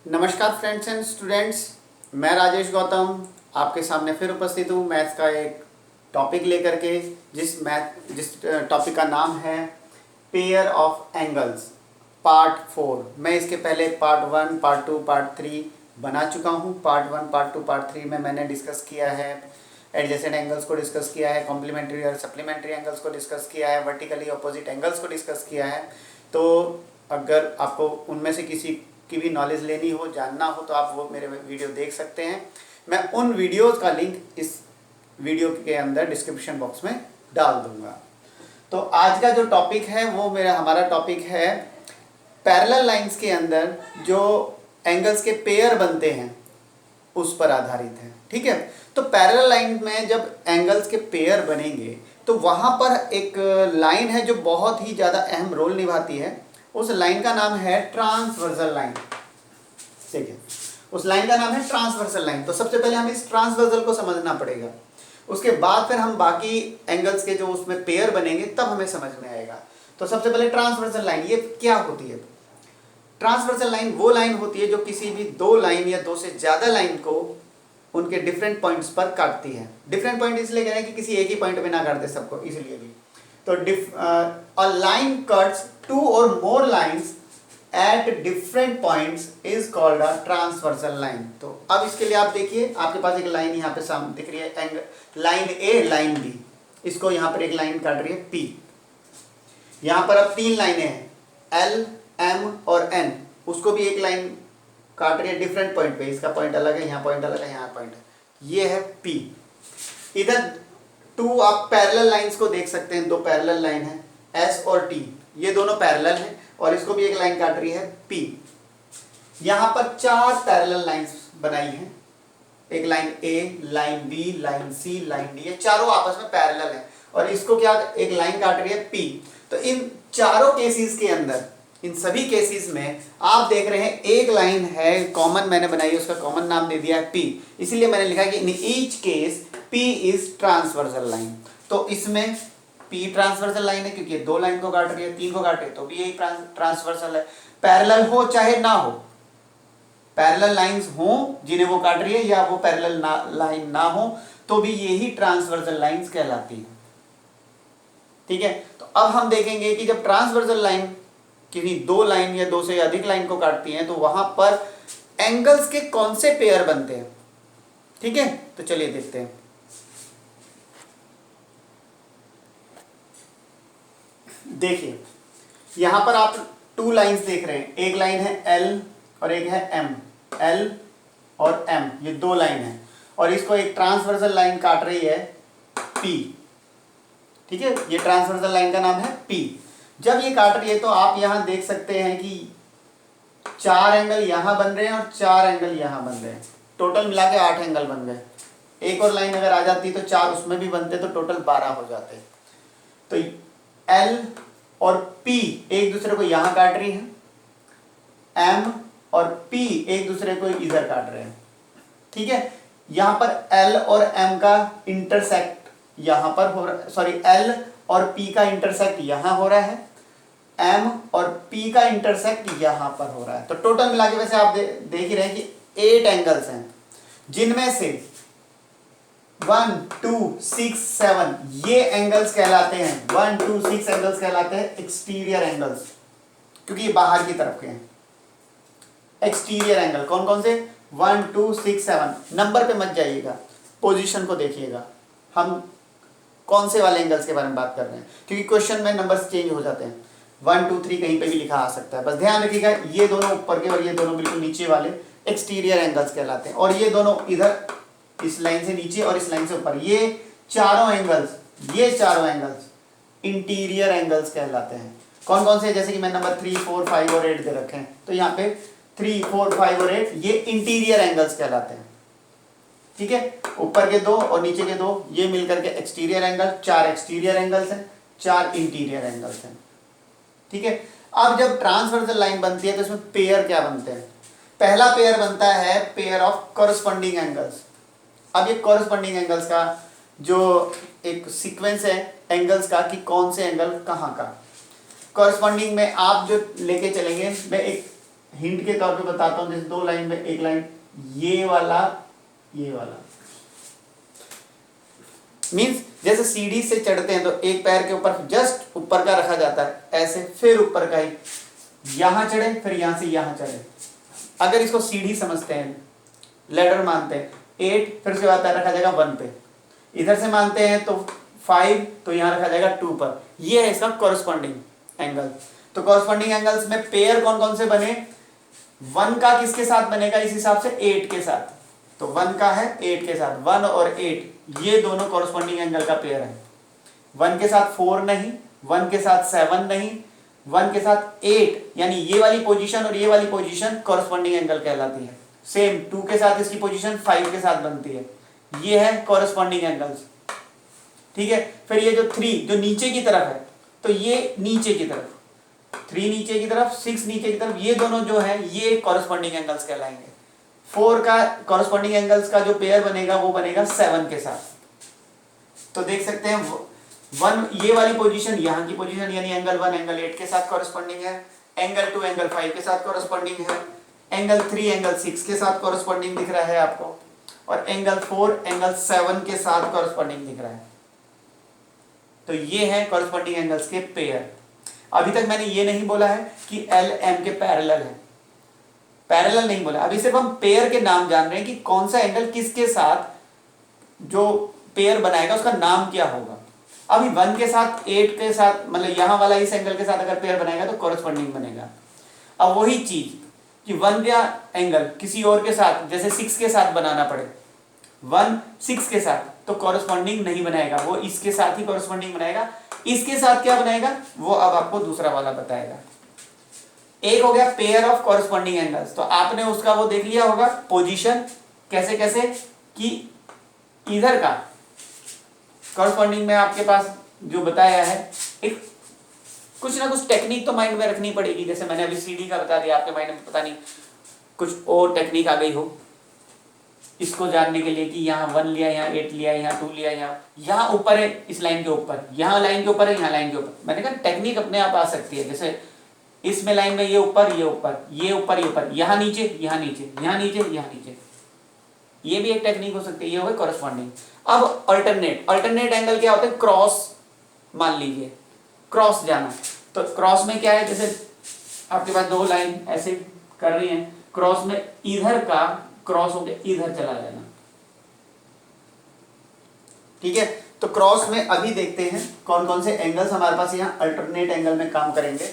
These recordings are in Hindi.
नमस्कार फ्रेंड्स एंड स्टूडेंट्स, मैं राजेश गौतम आपके सामने फिर उपस्थित हूँ मैथ्स का एक टॉपिक लेकर के। जिस टॉपिक का नाम है पेयर ऑफ एंगल्स पार्ट 4। मैं इसके पहले पार्ट 1, पार्ट 2, पार्ट 3 बना चुका हूँ। पार्ट 1, पार्ट 2, पार्ट 3 में मैंने डिस्कस किया है एडजेसेंट एंगल्स को डिस्कस किया है, कॉम्प्लीमेंट्री और सप्लीमेंट्री एंगल्स को डिस्कस किया है, वर्टिकली अपोजिट एंगल्स को डिस्कस किया है। तो अगर आपको उनमें से किसी की भी नॉलेज लेनी हो, जानना हो, तो आप वो मेरे वीडियो देख सकते हैं। मैं उन वीडियोस का लिंक इस वीडियो के अंदर डिस्क्रिप्शन बॉक्स में डाल दूंगा। तो आज का जो टॉपिक है वो हमारा टॉपिक है पैरेलल लाइंस के अंदर जो एंगल्स के पेयर बनते हैं उस पर आधारित है। ठीक है, तो पैरेलल लाइन में जब एंगल्स के पेयर बनेंगे तो वहाँ पर एक लाइन है जो बहुत ही ज़्यादा अहम रोल निभाती है। उस लाइन का नाम है ट्रांसवर्सल लाइन। ठीक है, उस लाइन का नाम है ट्रांसवर्सल लाइन। तो सबसे पहले हमें इस ट्रांसवर्सल को समझना पड़ेगा, उसके बाद फिर हम बाकी एंगल्स के जो उसमें पेयर बनेंगे तब हमें समझ में आएगा। तो सबसे पहले ट्रांसवर्सल लाइन ये क्या होती है? ट्रांसवर्सल लाइन वो लाइन होती है जो किसी भी दो लाइन या दो से ज़्यादा लाइन को उनके डिफरेंट पॉइंट्स पर काटती है। डिफरेंट पॉइंट इसलिए कह रहे हैं कि किसी एक ही पॉइंट पे ना काट दे सबको, इसलिए भी। तो a line cuts two or more lines at different points is called a transversal line. तो अब इसके लिए आप देखिए, आपके पास एक लाइन यहाँ पे सामने दिख रही है, लाइन ए, लाइन बी। इसको यहाँ पर एक लाइन काट रही है पी। यहाँ पर अब तीन लाइनें हैं, एल, एम और एन। उसको भी एक लाइन काट रही है डिफरेंट पॉइंट पे। इसका पॉइंट अलग है, यहाँ पॉइंट अलग है, यहाँ पॉइंट है। ये है पी। इधर टू आप पैरेलल लाइंस को देख सकते हैं, दो पैरेलल लाइन है एस और टी, ये दोनों पैरेलल हैं और इसको भी एक लाइन काट रही है पी। यहाँ पर चार पैरेलल लाइंस बनाई हैं, एक लाइन ए, लाइन बी, लाइन सी, लाइन डी। ये चारों आपस में पैरेलल है और इसको क्या एक लाइन काट रही है पी। तो इन चारों केसेस के अंदर, इन सभी केसेस में आप देख रहे हैं एक लाइन है कॉमन मैंने बनाई, उसका कॉमन नाम दे दिया है पी। इसीलिए मैंने लिखा कि in each case P is transversal line. तो इसमें पी ट्रांसवर्सल लाइन है क्योंकि दो लाइन को काट रही है, तीन को काट रही है, तो भी यही ट्रांसवर्सल है। पैरेलल हो चाहे ना हो, पैरेलल लाइंस हो जिन्हें वो काट रही है या वो पैरेलल लाइन ना हो, तो भी यही ट्रांसवर्सल लाइंस कहलाती है। ठीक है, तो अब हम देखेंगे कि जब ट्रांसवर्सल लाइन किसी दो लाइन या दो से अधिक लाइन को काटती हैं तो वहां पर एंगल्स के कौन से पेयर बनते हैं। ठीक है, तो चलिए देखते हैं। देखिए, यहां पर आप टू लाइंस देख रहे हैं, एक लाइन है एल और एक है एम। एल और एम ये दो लाइन है और इसको एक ट्रांसवर्सल लाइन काट रही है पी। ठीक है, ये ट्रांसवर्सल लाइन का नाम है पी। जब ये काट रही है तो आप यहां देख सकते हैं कि चार एंगल यहां बन रहे हैं और चार एंगल यहां बन रहे हैं। टोटल मिला के 8 एंगल बन गए। एक और लाइन अगर आ जाती तो चार उसमें भी बनते तो टोटल 12 हो जाते। तो एल और पी एक दूसरे को यहां काट रही हैं, एम और पी एक दूसरे को इधर काट रहे हैं। ठीक है, यहां पर एल और एम का इंटरसेक्ट यहां पर हो रहा, सॉरी एल और पी का इंटरसेक्ट यहां हो रहा है, एम और पी का इंटरसेक्ट यहां पर हो रहा है। तो टोटल मिला के वैसे आप देख ही रहे हैं कि 8 एंगल्स हैं, जिनमें से 1, 2, 6, 7 ये एंगल्स कहलाते हैं, 1, 2, 6 एंगल्स कहलाते हैं एक्सटीरियर एंगल्स, क्योंकि ये बाहर की तरफ के हैं। एक्सटीरियर एंगल कौन कौन से? 1, 2, 6, 7। नंबर पे मत जाइएगा, पोजीशन को देखिएगा, हम कौन से वाले एंगल्स के बारे में बात कर रहे हैं, क्योंकि क्वेश्चन में नंबर्स चेंज हो जाते हैं। 1, 2, 3 कहीं पे भी लिखा आ सकता है, बस ध्यान रखिएगा। ये दोनों ऊपर के और ये दोनों बिल्कुल नीचे वाले एक्सटीरियर एंगल्स कहलाते हैं, और ये दोनों इधर इस लाइन से नीचे और इस लाइन से ऊपर, ये चारों एंगल्स इंटीरियर एंगल्स कहलाते हैं। कौन कौन से? जैसे कि मैं नंबर 3, 4, 5 और 8 दे रखे हैं, तो यहाँ पे 3, 4, 5 और 8 ये इंटीरियर एंगल्स कहलाते हैं। ठीक है, ऊपर के दो और नीचे के दो ये मिलकर के एक्सटीरियर एंगल, 4 एक्सटीरियर एंगल्स हैं, 4 इंटीरियर एंगल्स हैं। ठीक है, अब जब ट्रांसवर्सल लाइन बनती है तो इसमें पेयर क्या बनते हैं? पहला पेयर बनता है पेयर ऑफ कॉरस्पॉन्डिंग एंगल्स। अब ये कॉरस्पॉन्डिंग एंगल्स का जो एक सीक्वेंस है एंगल्स का कि कौन से एंगल कहाँ का, कॉरस्पॉन्डिंग में आप जो लेके चलेंगे, मैं एक हिंट के तौर पे बताता हूं, जैसे दो लाइन में, एक लाइन ये वाला, ये वाला मीन्स जैसे सीढ़ी से चढ़ते हैं तो एक पैर के ऊपर जस्ट ऊपर का रखा जाता है ऐसे, फिर ऊपर का ही यहां चढ़े, फिर यहां से यहां चढ़े। अगर इसको सीढ़ी समझते हैं, लेडर मानते हैं, 8 फिर उसके बाद पैर रखा जाएगा 1 पे, इधर से मानते हैं तो 5 तो यहां रखा जाएगा 2 पर। ये है इसका कॉरस्पॉन्डिंग एंगल। तो कॉरस्पॉन्डिंग एंगल्स में पेयर कौन कौन से बने, 1 का किसके साथ बनेगा, इस हिसाब से 8 के साथ। तो 1 का है 8 के साथ, 1 और 8 ये दोनों कॉरस्पॉन्डिंग एंगल का पेयर है। 1 के साथ 4 नहीं, 1 के साथ 7 नहीं, 1 के साथ 8, यानी ये वाली पोजीशन और ये वाली पोजीशन कॉरस्पॉन्डिंग एंगल कहलाती है। सेम 2 के साथ इसकी पोजीशन 5 के साथ बनती है। ये है कॉरस्पॉन्डिंग एंगल्स, ठीक है। फिर ये जो 3 जो नीचे की तरफ है, तो ये नीचे की तरफ, 3 नीचे की तरफ, 6 नीचे की तरफ, ये दोनों जो है ये कॉरस्पॉन्डिंग एंगल्स कहलाएंगे। 4 का कॉरस्पॉन्डिंग एंगल्स का जो पेयर बनेगा वो बनेगा 7 के साथ। तो देख सकते हैं 1 ये वाली पोजीशन, यहाँ की पोजीशन यानी एंगल 1 एंगल 8 के साथ कॉरस्पॉन्डिंग है, एंगल 2 एंगल 5 के साथ कॉरस्पॉन्डिंग है, एंगल 3 एंगल 6 के साथ कॉरस्पॉन्डिंग दिख रहा है आपको, और एंगल 4 एंगल 7 के साथ कॉरस्पॉन्डिंग दिख रहा है। तो ये है कॉरस्पॉन्डिंग एंगल्स के पेयर। अभी तक मैंने ये नहीं बोला है कि एल एम के पैरेलल है, पैरेलल नहीं बोला, अभी सिर्फ हम पेयर के नाम जान रहे हैं कि कौन सा एंगल किसके साथ जो पेयर बनाएगा उसका नाम क्या होगा। अभी 1 के साथ 8 के साथ, मतलब यहां वाला इस एंगल के साथ अगर पेयर बनाएगा तो कॉरस्पॉन्डिंग बनेगा। अब वही चीज कि 1 का एंगल किसी और के साथ जैसे 6 के साथ बनाना पड़े, 1 6 के साथ, तो कॉरस्पॉन्डिंग नहीं बनाएगा, वो इसके साथ ही कॉरस्पॉन्डिंग बनाएगा। इसके साथ क्या बनाएगा वो अब आपको दूसरा वाला बताएगा। एक हो गया पेयर ऑफ कॉरस्पॉन्डिंग एंगल्स, तो आपने उसका वो देख लिया होगा पोजीशन कैसे कैसे, कि इधर का कॉरस्पॉन्डिंग में आपके पास जो बताया है, एक कुछ ना कुछ टेक्निक तो माइंड में रखनी पड़ेगी। जैसे मैंने अभी सीडी का बता दिया, आपके माइंड में पता नहीं कुछ और टेक्निक आ गई हो इसको जानने के लिए कि यहाँ 1 लिया, यहाँ 8 लिया, यहाँ 2 लिया, यहाँ ऊपर है, इस लाइन के ऊपर, यहाँ लाइन के ऊपर है, यहाँ लाइन के ऊपर। मैंने कहा टेक्निक अपने आप आ सकती है। जैसे इसमें लाइन में ये ऊपर, ये ऊपर, ये ऊपर, ये ऊपर, यहाँ नीचे, यहाँ नीचे, यहाँ नीचे, यहाँ नीचे, ये भी एक टेक्निक हो सकती है। ये हो गई कॉरस्पॉन्डिंग। अब अल्टरनेट, अल्टरनेट एंगल क्या होता है, क्रॉस मान लीजिए, क्रॉस जाना। तो क्रॉस में क्या है, जैसे आपके पास 2 लाइन ऐसे कर रही हैं, क्रॉस में इधर का क्रॉस होकर इधर चला जाना, ठीक है। तो क्रॉस में अभी देखते हैं कौन कौन से एंगल्स हमारे पास यहाँ अल्टरनेट एंगल में काम करेंगे।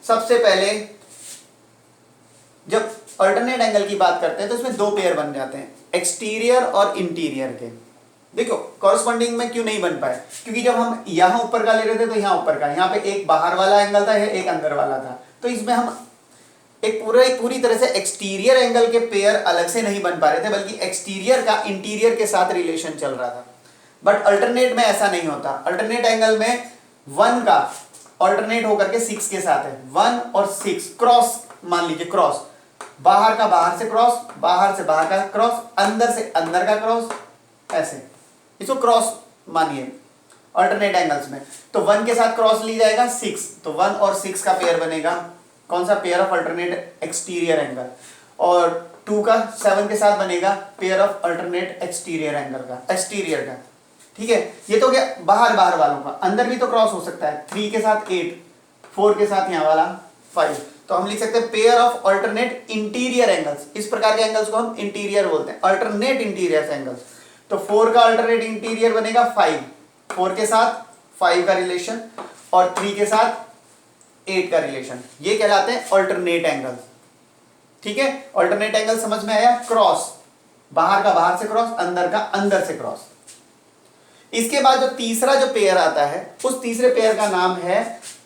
सबसे पहले जब अल्टरनेट एंगल की बात करते हैं तो इसमें 2 पेयर बन जाते हैं, एक्सटीरियर और इंटीरियर के। देखो कॉरस्पॉन्डिंग में क्यों नहीं बन पाए, क्योंकि जब हम यहाँ ऊपर का ले रहे थे तो यहाँ ऊपर का, यहाँ पे एक बाहर वाला एंगल था, एक अंदर वाला था, तो इसमें हम एक पूरी तरह से एक्सटीरियर एंगल के पेयर अलग से नहीं बन पा रहे थे, बल्कि एक्सटीरियर का इंटीरियर के साथ रिलेशन चल रहा था। बट अल्टरनेट में ऐसा नहीं होता। अल्टरनेट एंगल में 1 का अल्टरनेट होकर के 6 के साथ है, 1 और 6 क्रॉस मान लीजिए, क्रॉस बाहर का बाहर से क्रॉस, बाहर से बाहर का क्रॉस, अंदर से अंदर का क्रॉस, ऐसे इसको क्रॉस मानिए अल्टरनेट एंगल्स में। तो 1 के साथ क्रॉस ली जाएगा 6, तो 1 और 6 का पेयर बनेगा, कौन सा, pair of alternate exterior angle. और 2 का 7 के साथ बनेगा pair of alternate exterior angle का, एक्सटीरियर का, ठीक है। ये तो क्या बाहर बाहर वालों का, अंदर भी तो क्रॉस हो सकता है, 3 के साथ 8, 4 के साथ यहाँ वाला 5, तो हम लिख सकते हैं pair of alternate interior angles. इस प्रकार के एंगल्स को हम इंटीरियर बोलते हैं, अल्टरनेट इंटीरियर एंगल्स। तो 4 का अल्टरनेट इंटीरियर बनेगा 5, 4 के साथ 5 का रिलेशन और 3 के साथ 8 का रिलेशन, ये कहलाते हैं अल्टरनेट एंगल्स, ठीक है। अल्टरनेट एंगल समझ में आया, क्रॉस बाहर का बाहर से क्रॉस, अंदर का अंदर से क्रॉस। इसके बाद जो तीसरा जो पेयर आता है, उस तीसरे पेयर का नाम है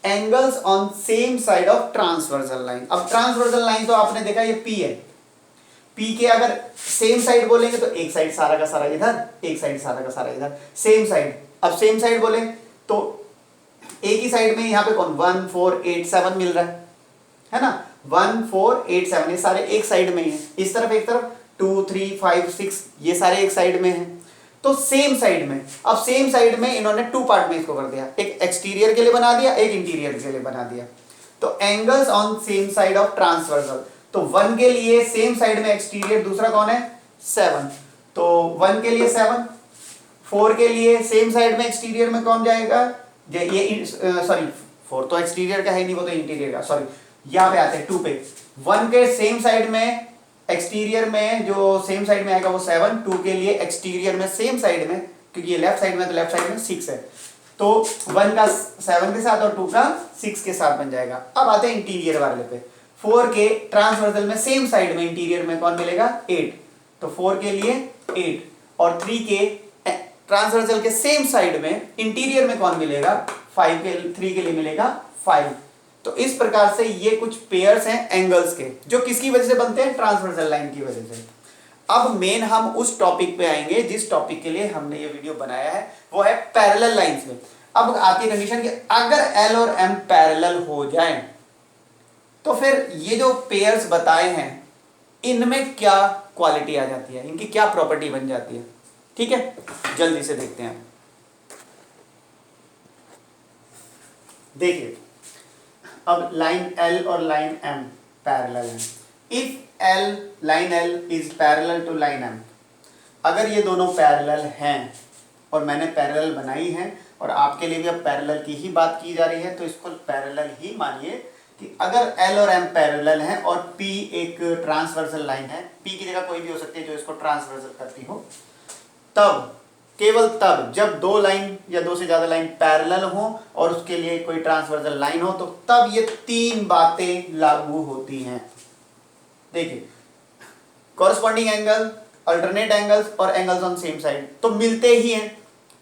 angles on same side of transversal line. अब ट्रांसवर्सल लाइन तो आपने देखा ये पी है, पी के अगर सेम साइड बोलेंगे तो एक साइड सारा का सारा इधर, एक साइड सारा का सारा इधर, सेम साइड। अब सेम साइड बोले तो एक ही साइड में यहाँ पे कौन 1 4 8 7 मिल रहा है ना, 1 4 8 7 ये सारे एक साइड में ही है, इस तरफ एक तरफ 2 3 5 6 ये सारे एक साइड में हैं। तो सेम साइड में, अब सेम साइड में इन्होंने 2 पार्ट में इसको कर दिया, एक एक्सटीरियर के लिए बना दिया, एक इंटीरियर के लिए बना दिया। तो angles on same side of transversal, तो 1 के लिए सेम साइड में एक्सटीरियर दूसरा कौन है 7, तो 1 के लिए 7, 4 के लिए सेम साइड में एक्सटीरियर में कौन जाएगा, ये सॉरी 4 तो एक्सटीरियर का है नहीं, वो तो इंटीरियर का, सॉरी यहाँ पे आते हैं 2 पे। 1 के सेम साइड में एक्सटीरियर में जो सेम साइड में आएगा वो 7, 2 के लिए एक्सटीरियर में सेम साइड में, क्योंकि ये लेफ्ट साइड में तो लेफ्ट साइड में 6 है, तो 1 का 7 के साथ और 2 का 6 के साथ बन जाएगा। अब आते हैं इंटीरियर वाले पे। 4 के ट्रांसवर्सल में सेम साइड में इंटीरियर में कौन मिलेगा 8, तो 4 के लिए 8, और 3 के ट्रांसवर्सल के सेम साइड में इंटीरियर में कौन मिलेगा 5 के 3 के लिए मिलेगा 5। तो इस प्रकार से ये कुछ पेयर्स हैं एंगल्स के, जो किसकी वजह से बनते हैं ट्रांसवर्सल लाइन की वजह से। अब मेन हम उस टॉपिक पे आएंगे जिस टॉपिक के लिए हमने ये वीडियो बनाया है, वो है पैरेलल लाइंस में। अब आपकी कंडीशन कि अगर एल और एम पैरेलल हो जाएं तो फिर ये जो पेयर्स बताए हैं इनमें क्या क्वालिटी आ जाती है, इनकी क्या प्रॉपर्टी बन जाती है, ठीक है, जल्दी से देखते हैं। देखिए अब लाइन एल और लाइन एम पैरेलल है। If L line L is parallel to line M, अगर ये दोनों पैरेलल हैं और मैंने पैरेलल बनाई है और आपके लिए भी अब पैरेलल की ही बात की जा रही है, तो इसको पैरेलल ही मानिए कि अगर एल और एम पैरेलल हैं और पी एक ट्रांसवर्सल लाइन है, पी की जगह कोई भी हो सकती है जो इसको ट्रांसवर्सल करती हो, तब केवल तब जब दो लाइन या दो से ज्यादा लाइन पैरेलल हो और उसके लिए कोई ट्रांसवर्सल लाइन हो, तो तब ये तीन बातें लागू होती हैं। देखिए कॉरस्पॉन्डिंग एंगल, अल्टरनेट एंगल्स और एंगल्स ऑन सेम साइड तो मिलते ही हैं,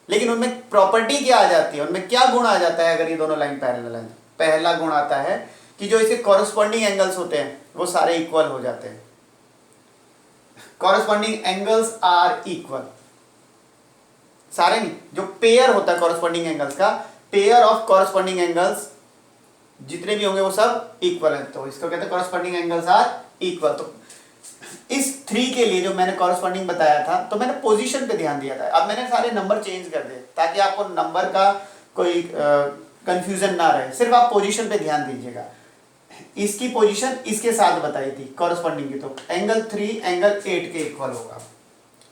लेकिन उनमें प्रॉपर्टी क्या आ जाती है, उनमें क्या गुण आ जाता है अगर ये दोनों लाइन पैरेलल हैं। पहला गुण आता है कि जो इसके कॉरस्पॉन्डिंग एंगल्स होते हैं वो सारे इक्वल हो जाते हैं। कॉरस्पॉन्डिंग एंगल्स आर इक्वल, सारे नहीं, जो पेयर होता है कॉरस्पॉन्डिंग एंगल्स का, पेयर ऑफ कॉरस्पॉन्डिंग एंगल्स जितने भी होंगे वो सब इक्वल है, तो इसको कहते हैं कॉरस्पॉन्डिंग एंगल्स आर इक्वल। तो इस 3 के लिए जो मैंने कॉरस्पॉन्डिंग बताया था, तो मैंने पोजीशन पे ध्यान दिया था। अब मैंने सारे नंबर चेंज कर दिए ताकि आपको नंबर का कोई कंफ्यूजन ना रहे, सिर्फ आप पोजीशन पे ध्यान दीजिएगा। इसकी पोजीशन इसके साथ बताई थी कॉरस्पॉन्डिंग की, तो एंगल 3 एंगल 8 के इक्वल होगा,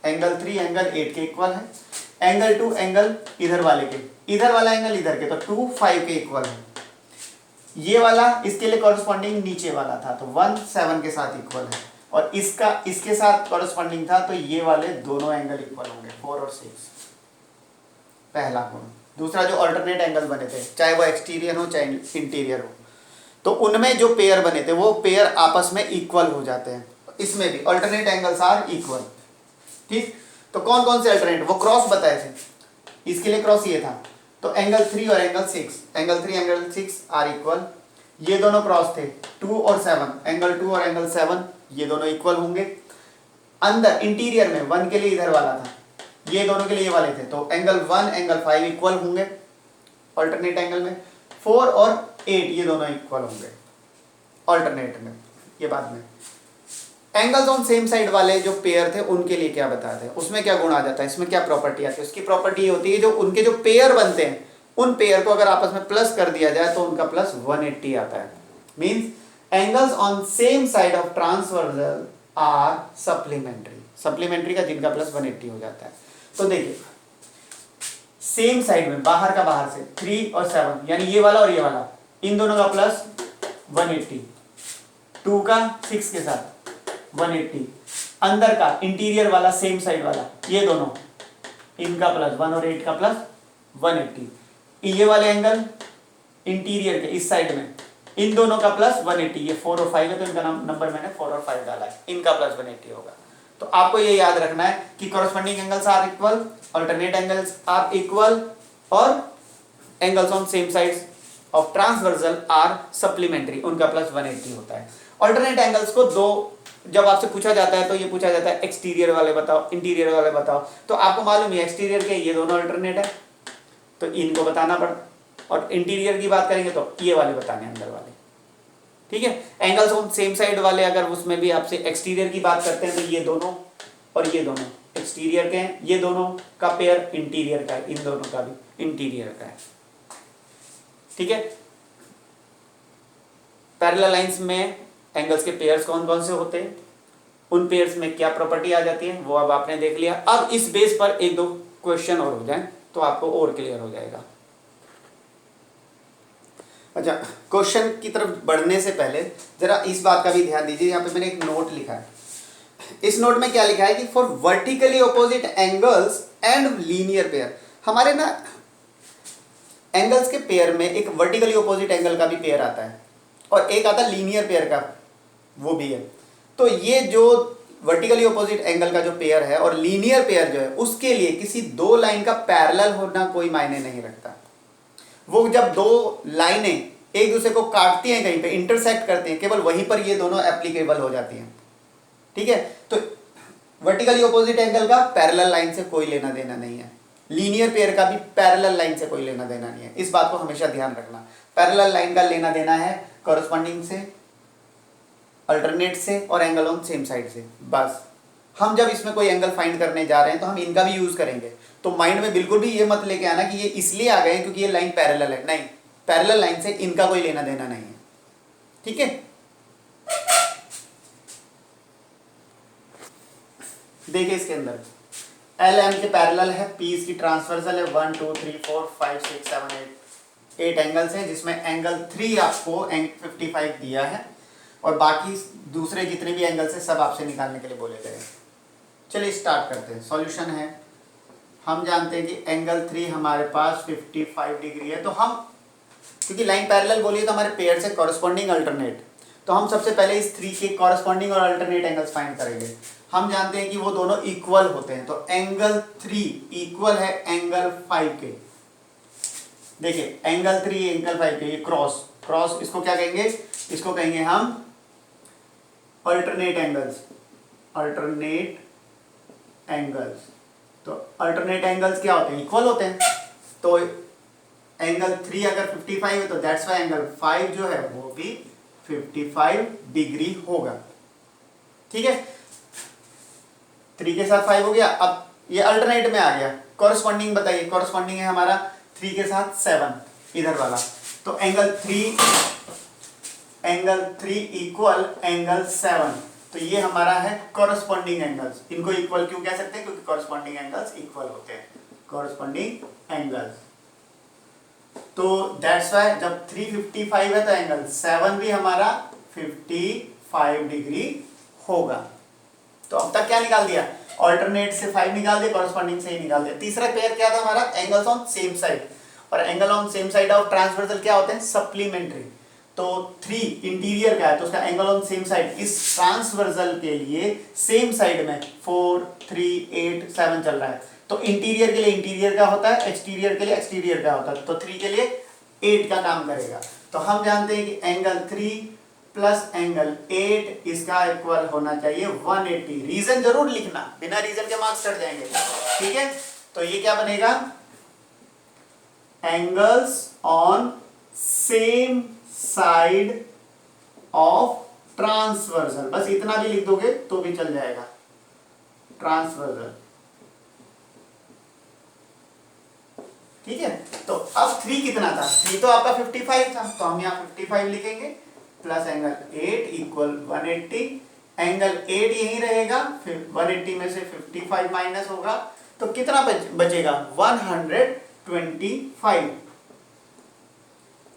एंगल 3 एंगल 8 के इक्वल है, एंगल 2 एंगल इधर वाले के, इधर वाला एंगल इधर के, तो 2 5 के इक्वल है। ये वाला इसके लिए कॉरस्पॉन्डिंग नीचे वाला था तो 1 7 के साथ इक्वल है, और इसका इसके साथ कॉरस्पॉन्डिंग था तो ये वाले दोनों एंगल इक्वल होंगे 4 और 6। पहला गुण। दूसरा जो अल्टरनेट एंगल बने थे, चाहे वो एक्सटीरियर हो चाहे इंटीरियर हो, तो उनमें जो पेयर बने थे वो पेयर आपस में इक्वल हो जाते हैं। इसमें भी अल्टरनेट एंगल्स आर इक्वल, ठीक। तो कौन कौन से अल्टरनेट, वो क्रॉस बताए थे, इसके लिए क्रॉस ये था, तो एंगल 3 और angle 6, angle 3 angle 6 are equal. ये दोनों क्रॉस थे 2 और 7, एंगल 2 और एंगल 7 ये दोनों इक्वल होंगे। अंदर इंटीरियर में 1 के लिए इधर वाला था, ये दोनों के लिए ये वाले थे, तो एंगल 1 एंगल 5 इक्वल होंगे अल्टरनेट एंगल में। 4 और 8 ये दोनों इक्वल होंगे अल्टरनेट में, ये बाद में। एंगल्स ऑन सेम साइड वाले जो पेयर थे उनके लिए क्या बताते हैं, उसमें क्या गुण आ जाता है, इसमें क्या प्रॉपर्टी आती है। उसकी प्रॉपर्टी ये होती है जो उनके जो पेयर बनते हैं उन पेयर को अगर आपस में प्लस कर दिया जाए तो उनका प्लस 180 आता है। Means angles on same side of transversal are supplementary, supplementary का जिनका प्लस 180 हो जाता है। तो देखिए सेम साइड में बाहर का बाहर से 3 और 7 यानी ये वाला और ये वाला, इन दोनों का प्लस 180, 2 का 6 के साथ 180, अंदर का इंटीरियर वाला सेम साइड वाला ये दोनों, इनका प्लस 1 और 8 का प्लस 180, ये वाले एंगल इंटीरियर के इस साइड में इन दोनों का प्लस 180, ये 4 और 5 है तो इनका नंबर मैंने 4 और 5 डाला है, इनका प्लस 180 होगा। तो आपको ये याद रखना है कि corresponding angles are equal, alternate angles are equal, और angles on same sides of transversal are supplementary, उनका प्लस 180 होता है। अल्टरनेट एंगल्स को दो जब आपसे पूछा जाता है तो ये पूछा जाता है एक्सटीरियर वाले बताओ, इंटीरियर वाले बताओ, तो आपको मालूम है एक्सटीरियर के ये दोनों अल्टरनेट है तो इनको बताना पड़ा, और इंटीरियर की बात करेंगे तो ये वाले बताने अंदर वाले, ठीक है। एंगल्स ऑन सेम साइड वाले अगर उसमें भी आपसे एक्सटीरियर की बात करते हैं तो ये दोनों और ये दोनों एक्सटीरियर के हैं, ये दोनों का पेयर इंटीरियर का है, इन दोनों का भी इंटीरियर का है, ठीक है। पैरेलल लाइंस में एंगल्स के पेयर्स कौन कौन से होते हैं, उन पेयर्स में क्या प्रॉपर्टी आ जाती है, वो अब आपने देख लिया। अब इस बेस पर एक दो क्वेश्चन और हो जाए तो आपको और क्लियर हो जाएगा। अच्छा, क्वेश्चन की तरफ बढ़ने से पहले जरा इस बात का भी ध्यान दीजिए, यहाँ पे मैंने एक नोट लिखा है। इस नोट में क्या लिखा है कि for vertically opposite angles and linear pair, हमारे ना एंगल्स के पेयर में एक वर्टिकली ऑपोजिट एंगल का भी पेयर आता है और एक आता है लीनियर पेयर का, वो भी है। तो ये जो वर्टिकली ऑपोजिट एंगल का जो पेयर है और लीनियर पेयर जो है, उसके लिए किसी दो लाइन का पैरेलल होना कोई मायने नहीं रखता। वो जब दो लाइनें एक दूसरे को काटती हैं, कहीं पे इंटरसेक्ट करती हैं, केवल वहीं पर ये दोनों एप्लीकेबल हो जाती हैं। ठीक है, तो वर्टिकली ऑपोजिट एंगल का पैरेलल लाइन से कोई लेना देना नहीं है, लीनियर पेयर का भी पैरेलल लाइन से कोई लेना देना नहीं है। इस बात को हमेशा ध्यान रखना। पैरेलल लाइन का लेना देना है कॉरस्पॉन्डिंग से, अल्टरनेट से और एंगल ऑन सेम साइड से, बस। हम जब इसमें कोई एंगल फाइंड करने जा रहे हैं तो हम इनका भी यूज करेंगे। तो माइंड में बिल्कुल भी ये मत लेके आना कि ये इसलिए आ गए क्योंकि ये लाइन पैरेलल है, नहीं, पैरेलल लाइन से इनका कोई लेना देना नहीं है। ठीक है, देखिए इसके अंदर एल एम के पैरेलल है, पी इसकी ट्रांसवर्सल है, 1 2 3 4 5 6 7 8 एंगल्स हैं, जिसमें एंगल 3 आपको 55 दिया है और बाकी दूसरे जितने भी एंगल्स हैं सब आपसे निकालने के लिए बोले गए। चलिए स्टार्ट करते हैं। सॉल्यूशन है, हम जानते हैं कि एंगल 3 हमारे पास 55 डिग्री है। तो हम, क्योंकि लाइन पैरेलल बोलिए तो हमारे पेयर से कॉरस्पॉन्डिंग अल्टरनेट, तो हम सबसे पहले इस 3 के कॉरस्पॉन्डिंग और अल्टरनेट एंगल्स फाइंड करेंगे। हम जानते हैं कि वो दोनों इक्वल होते हैं, तो एंगल 3 इक्वल है एंगल 5 के। देखिए एंगल 3 एंगल 5 के, ये क्रॉस क्रॉस, इसको क्या कहेंगे, इसको कहेंगे हम अल्टरनेट एंगल्स, अल्टरनेट एंगल्स। तो अल्टरनेट एंगल्स क्या होते हैं, इक्वल होते हैं। तो एंगल 3 अगर 55 है तो दैट्स वाई एंगल 5 जो है वो भी 55 डिग्री होगा। ठीक है, 3 के साथ 5 हो गया। अब ये अल्टरनेट में आ गया, कॉरस्पॉन्डिंग बताइए, कॉरस्पॉन्डिंग है हमारा 3 के साथ 7 इधर वाला। तो एंगल 3 इक्वल एंगल 7, तो ये हमारा है कॉरस्पॉन्डिंग एंगल्स। इनको इक्वल क्यों कह सकते हैं, क्योंकि कॉरस्पॉन्डिंग एंगल्स इक्वल होते हैं, कॉरस्पॉन्डिंग एंगल्स। तो दैट्स वाई जब 355 है तो एंगल 7 भी हमारा 55 डिग्री होगा। तो अब तक क्या निकाल दिया, ऑल्टरनेट से 5 निकाल दिया, कॉरस्पॉन्डिंग से ही निकाल दिया। तीसरा पेयर क्या था हमारा, एंगल्स ऑन सेम साइड, और angle on same side of transversal क्या होते हैं, सप्लीमेंट्री। तो 3 इंटीरियर का है तो उसका एंगल ऑन सेम साइड इस ट्रांसवर्सल के लिए सेम साइड में 4 3 8 7 चल रहा है। तो इंटीरियर के लिए इंटीरियर का होता है, एक्सटीरियर के लिए एक्सटीरियर का होता है। तो 3 के लिए 8 का काम करेगा। तो हम जानते हैं कि एंगल 3 प्लस एंगल 8 इसका इक्वल होना चाहिए 180। रीजन जरूर लिखना, बिना रीजन के मार्क्स कट जाएंगे। ठीक है, तो ये क्या बनेगा, angles on same side of transversal, बस इतना भी लिख दोगे तो भी चल जाएगा, ट्रांसवर्सल। ठीक है, तो अब 3 कितना था, 3 तो आपका 55 था, तो हम यहाँ 55 लिखेंगे प्लस एंगल 8 इक्वल 180। एंगल 8 यही रहेगा, फिर 180 में से 55 माइनस होगा तो कितना बचेगा, 125।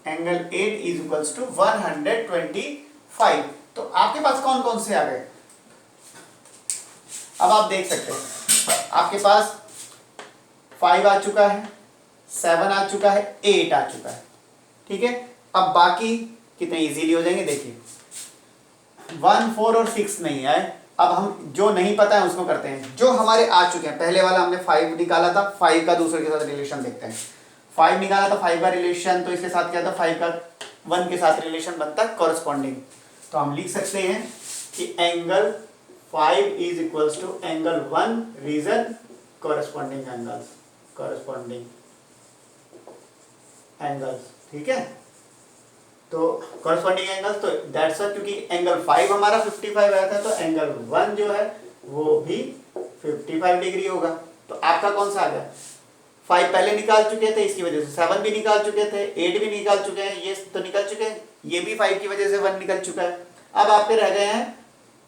Angle 8 is equals to 125। तो आपके पास कौन कौन से आ गए, अब आप देख सकते हैं आपके पास 5 आ चुका है, 7 आ चुका है, 8 आ चुका है। ठीक है, अब बाकी कितने इजीली हो जाएंगे, देखिए 1 4 और 6 नहीं आए। अब हम जो नहीं पता है उसको करते हैं, जो हमारे आ चुके हैं। पहले वाला हमने 5 निकाला था, 5 का दूसरे के साथ रिलेशन देखते हैं। 5 निकाला था, 5 का रिलेशन, तो इसके साथ क्या था, 5 का 1 के साथ रिलेशन बनता है कॉरस्पॉन्डिंग। तो हम लिख सकते हैं कि angle 5 is equals to angle 1, reason corresponding angles, corresponding angles. ठीक है, तो कॉरस्पॉन्डिंग एंगल्स, तो दैट्स व्हाई क्योंकि एंगल 5 हमारा 55 आया था तो एंगल 1 जो है वो भी 55 डिग्री होगा। तो आपका कौन सा आ गया, 5 पहले निकाल चुके थे, इसकी वजह से 7 भी निकाल चुके थे, 8 भी निकाल चुके हैं, ये तो निकल चुके हैं, ये भी 5 की वजह से 1 निकल चुका है। अब आपके रह गए हैं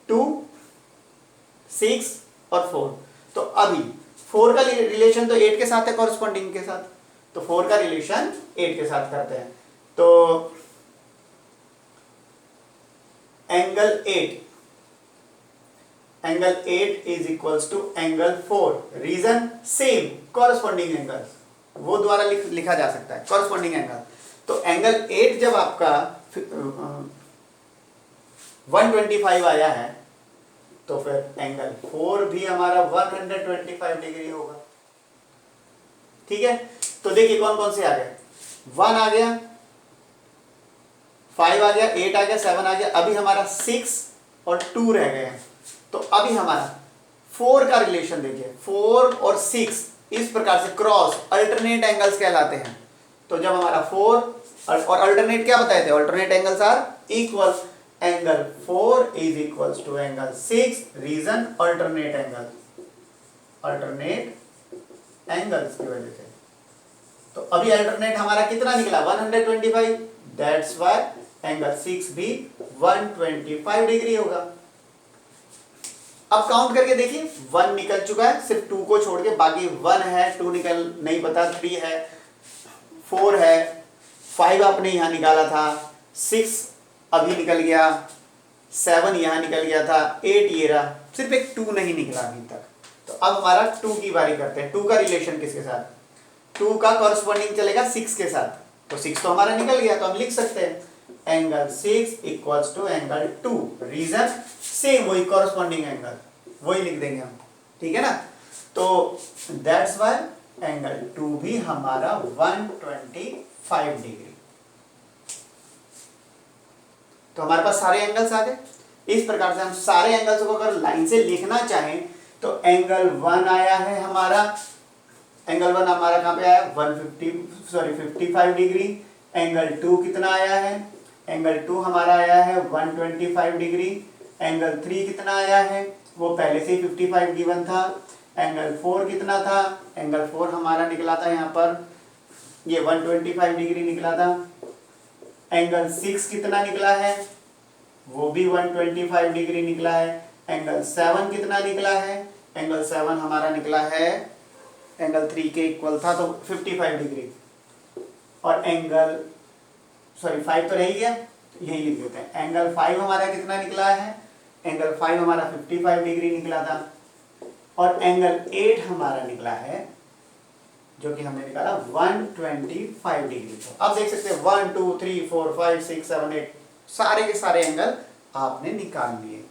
2, 6 और 4। तो अभी 4 का रिलेशन तो 8 के साथ है, कॉरस्पॉन्डिंग के साथ, तो 4 का रिलेशन 8 के साथ करते हैं। तो angle 8 is equals to angle 4। Reason same, corresponding angle वो द्वारा लिखा जा सकता है, कॉरस्पॉन्डिंग एंगल। तो एंगल 8 जब आपका 125 आया है तो फिर एंगल 4 भी हमारा 125 डिग्री होगा। ठीक है, तो देखिए कौन कौन से आ गए, 1 आ गया, 5 आ गया, 8 आ गया, 7 आ गया, अभी हमारा 6 और 2 रह गए हैं। तो अभी हमारा 4 का रिलेशन देखिए, 4 और 6 इस प्रकार से क्रॉस अल्टरनेट एंगल्स कहलाते हैं। तो जब हमारा 4 और अल्टरनेट क्या बताए थे, alternate angles are equal, angle 4 is equals to angle 6। Reason alternate angle, alternate angles की वजह से। तो अभी अल्टरनेट हमारा कितना निकला, 125। दैट्स व्हाई एंगल 6 भी 125 डिग्री होगा। अब काउंट करके देखिए, 1 निकल चुका है, सिर्फ 2 को छोड़ के, बाकी 1 है, 2 निकल नहीं पता, 3 है, 4 है, 5 आपने यहां निकाला था, 6 अभी निकल गया, 7 यहां निकल गया था, 8 ये रहा, सिर्फ एक 2 नहीं निकला अभी तक। तो अब हमारा 2 की बारी करते हैं। 2 का रिलेशन किसके साथ, 2 का कॉरस्पॉन्डिंग चलेगा 6 के साथ। तो 6 तो हमारा निकल गया, तो हम लिख सकते हैं angle 6 equals to angle 2। Reason same, वही कॉरस्पॉन्डिंग एंगल, वही लिख देंगे हम। ठीक है ना, तो दैट्स व्हाई एंगल 2 भी हमारा 125 डिग्री। तो हमारे पास सारे एंगल्स आ गए। इस प्रकार से हम सारे एंगल्स को अगर लाइन से लिखना चाहें तो एंगल 1 आया है हमारा, एंगल 1 हमारा कहां पे आया, 55 डिग्री। एंगल 2 कितना आया है, एंगल 2 हमारा आया है 125 डिग्री। एंगल 3 कितना आया है, वो पहले से ही 55 गिवन था। एंगल 4 कितना था, एंगल 4 हमारा निकला था यहाँ पर, ये 125 डिग्री निकला था। एंगल 6 कितना निकला है, वो भी 125 डिग्री निकला है। एंगल 7 कितना निकला है, एंगल 7 हमारा निकला है, एंगल 3 के इक्वल था, तो 55 डिग्री। और एंगल 5 तो रह गया, यही लिख देते हैं। एंगल 5 हमारा कितना निकला है, एंगल 5 हमारा 55 डिग्री निकला था। और एंगल 8 हमारा निकला है, जो कि हमने निकाला 125 डिग्री। तो अब देख सकते हैं 1 2 3 4 5 6 7 8 सारे के सारे एंगल आपने निकाल लिए।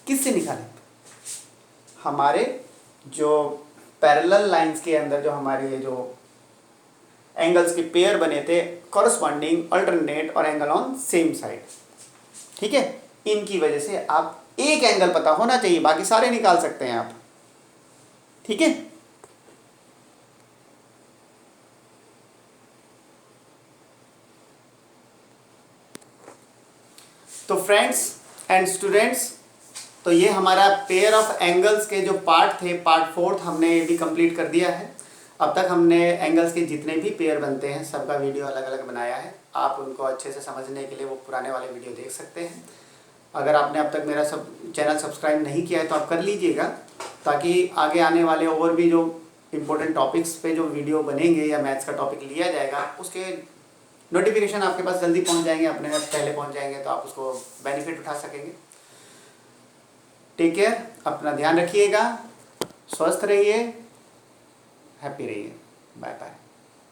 किससे निकाले, हमारे जो पैरेलल लाइंस के अंदर जो हमारे ये जो एंगल्स के पेयर बने थे, कॉरस्पॉन्डिंग, अल्टरनेट और एंगल ऑन सेम साइड। ठीक है, इनकी वजह से आप एक एंगल पता होना चाहिए, बाकी सारे निकाल सकते हैं आप। ठीक है, तो फ्रेंड्स एंड स्टूडेंट्स, तो ये हमारा पेयर ऑफ एंगल्स के जो पार्ट थे, पार्ट 4 हमने ये भी कंप्लीट कर दिया है। अब तक हमने एंगल्स के जितने भी पेयर बनते हैं सबका वीडियो अलग अलग बनाया है। आप उनको अच्छे से समझने के लिए वो पुराने वाले वीडियो देख सकते हैं। अगर आपने अब तक मेरा चैनल सब्सक्राइब नहीं किया है तो आप कर लीजिएगा, ताकि आगे आने वाले और भी जो इम्पोर्टेंट टॉपिक्स पे जो वीडियो बनेंगे या मैथ्स का टॉपिक लिया जाएगा उसके नोटिफिकेशन आपके पास जल्दी पहुंच जाएंगे, अपने पहले पहुंच जाएंगे, तो आप उसको बेनिफिट उठा सकेंगे। टेक केयर, अपना ध्यान रखिएगा, स्वस्थ रहिए, हैप्पी रहिए, बाय बाय।